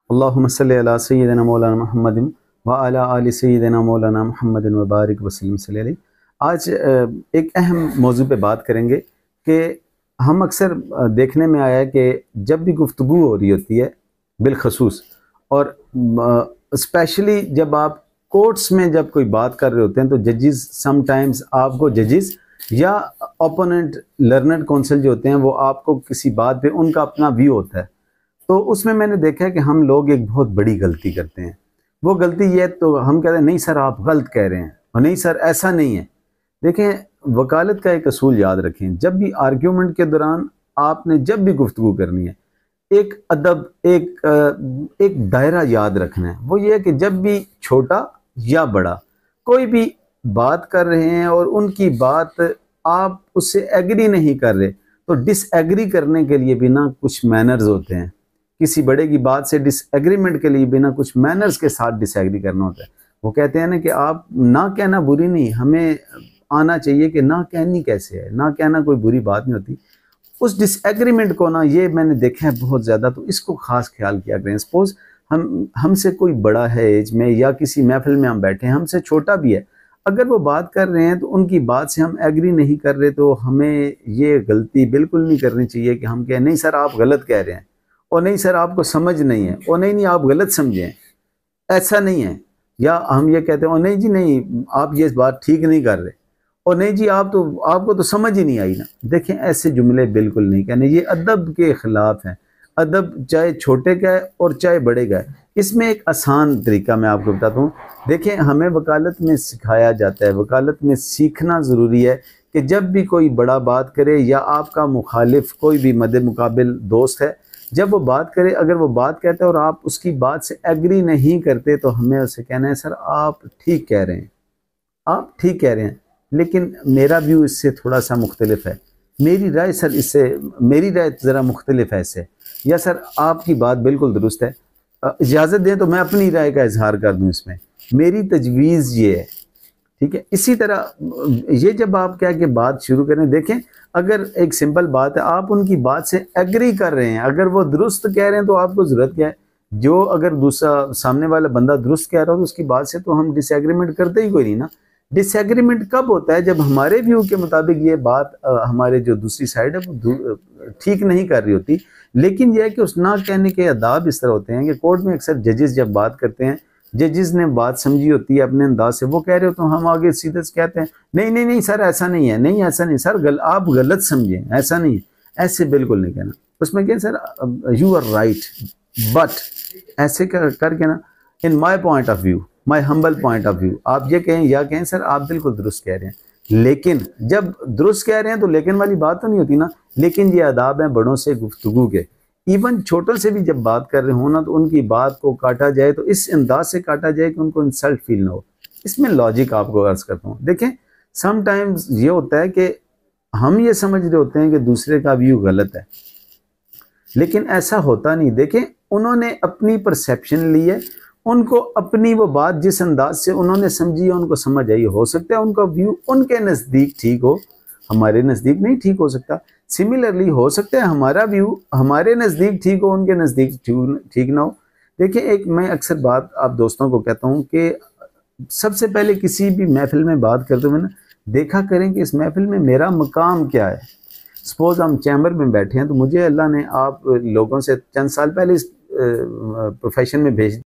अल्लाहुम्मा सल्लि अला सय्यिदिना मौलाना मुहम्मदिन व अला आलि सय्यिदिना मौलाना मुहम्मदिन व बारिक वसल्लम सल्लल्लाहु अलैहि। आज एक अहम मौजू पे बात करेंगे कि हम अक्सर देखने में आया है कि जब भी गुफ्तगू हो रही होती है बिलखसूस, और स्पेशली जब आप कोर्ट्स में जब कोई बात कर रहे होते हैं तो जजेस समटाइम्स आपको जजेस या ओपोनेंट लर्नड काउंसिल जो होते हैं वो आपको किसी बात पे उनका अपना व्यू होता है। तो उसमें मैंने देखा है कि हम लोग एक बहुत बड़ी गलती करते हैं। वो गलती ये है, तो हम कहते हैं नहीं सर आप गलत कह रहे हैं, और नहीं सर ऐसा नहीं है। देखें, वकालत का एक असूल याद रखें, जब भी आर्ग्यूमेंट के दौरान आपने जब भी गुफ्तगू करनी है, एक अदब, एक दायरा याद रखना है। वो ये है कि जब भी छोटा या बड़ा कोई भी बात कर रहे हैं और उनकी बात आप उससे एग्री नहीं कर रहे, तो डिसएग्री करने के लिए भी ना कुछ मैनर्स होते हैं। किसी बड़े की बात से डिसएग्रीमेंट के लिए बिना कुछ मैनर्स के साथ डिसएग्री करना होता है। वो कहते हैं ना कि आप ना कहना बुरी नहीं, हमें आना चाहिए कि ना कहनी कैसे है, ना कहना कोई बुरी बात नहीं होती। उस डिसएग्रीमेंट को ना, ये मैंने देखा है बहुत ज़्यादा, तो इसको खास ख्याल किया करें। सपोज हमसे कोई बड़ा है एज में, या किसी महफिल में हम बैठे हैं, हमसे छोटा भी है, अगर वो बात कर रहे हैं तो उनकी बात से हम एग्री नहीं कर रहे, तो हमें ये गलती बिल्कुल नहीं करनी चाहिए कि हम कहें नहीं सर आप गलत कह रहे हैं, और नहीं सर आपको समझ नहीं है, और नहीं आप गलत समझें, ऐसा नहीं है। या हम ये कहते हैं और नहीं जी नहीं आप ये बात ठीक नहीं कर रहे, और नहीं जी आपको तो समझ ही नहीं आई ना। देखें, ऐसे जुमले बिल्कुल नहीं कहने, ये अदब के खिलाफ हैं। अदब चाहे छोटे का है और चाहे बड़े का है। इसमें एक आसान तरीका मैं आपको बताता हूँ। देखें, हमें वकालत में सिखाया जाता है, वकालत में सीखना ज़रूरी है कि जब भी कोई बड़ा बात करे या आपका मुखालिफ कोई भी मद्दे मुकाबिल दोस्त है, जब वो बात करे, अगर वो बात कहता है और आप उसकी बात से एग्री नहीं करते, तो हमें उसे कहना है सर आप ठीक कह रहे हैं, आप ठीक कह रहे हैं, लेकिन मेरा व्यू इससे थोड़ा सा मुख्तलिफ है, मेरी राय सर इससे, मेरी राय ज़रा मुख्तलिफ है इससे, या सर आपकी बात बिल्कुल दुरुस्त है, इजाज़त दें तो मैं अपनी राय का इजहार कर दूं, इसमें मेरी तजवीज़ ये है। ठीक है, इसी तरह ये जब आप क्या कि बात शुरू करें, देखें अगर एक सिंपल बात है, आप उनकी बात से एग्री कर रहे हैं, अगर वो दुरुस्त कह रहे हैं तो आपको ज़रूरत क्या है, जो अगर दूसरा सामने वाला बंदा दुरुस्त कह रहा हो तो उसकी बात से तो हम डिसएग्रीमेंट करते ही कोई नहीं ना। डिसएग्रीमेंट कब होता है, जब हमारे व्यू के मुताबिक ये बात हमारे जो दूसरी साइड है वो ठीक नहीं कर रही होती। लेकिन यह है कि उस ना कहने के आदाब इस तरह होते हैं कि कोर्ट में अक्सर जजेस जब बात करते हैं, जजेस ने बात समझी होती है अपने अंदाज से, वो कह रहे हो तो हम आगे सीधे से कहते हैं नहीं नहीं नहीं सर ऐसा नहीं है, नहीं ऐसा नहीं सर, आप गलत समझे, ऐसा नहीं है, ऐसे बिल्कुल नहीं कहना। उसमें क्या sir you are right, but ऐसे करके ना, in my point of view, my humble point of view, आप ये कहें या कहें सर आप बिल्कुल दुरुस्त कह रहे हैं। लेकिन जब दुरुस्त कह रहे हैं तो लेकिन वाली बात तो नहीं होती ना। लेकिन ये आदाब हैं बड़ों से गुफ्तगू के। इवन छोटों से भी जब बात कर रहे हो ना, तो उनकी बात को काटा जाए तो इस अंदाज से काटा जाए कि उनको इंसल्ट फील ना हो। इसमें लॉजिक आपको अर्ज करता हूँ। देखें, समटाइम्स ये होता है कि हम ये समझ रहे होते हैं कि दूसरे का व्यू गलत है, लेकिन ऐसा होता नहीं। देखें, उन्होंने अपनी परसेप्शन ली है, उनको अपनी वो बात जिस अंदाज से उन्होंने समझी है उनको समझ आई। हो सकता है उनका व्यू उनके नज़दीक ठीक हो, हमारे नज़दीक नहीं ठीक हो सकता। सिमिलरली हो सकता है हमारा व्यू हमारे नज़दीक ठीक हो, उनके नज़दीक ठीक ना हो। देखिए, एक मैं अक्सर बात आप दोस्तों को कहता हूँ कि सबसे पहले किसी भी महफिल में बात करते हुए ना, देखा करें कि इस महफिल में मेरा मकाम क्या है। सपोज हम चैम्बर में बैठे हैं, तो मुझे अल्लाह ने आप लोगों से चंद साल पहले इस प्रोफेशन में भेज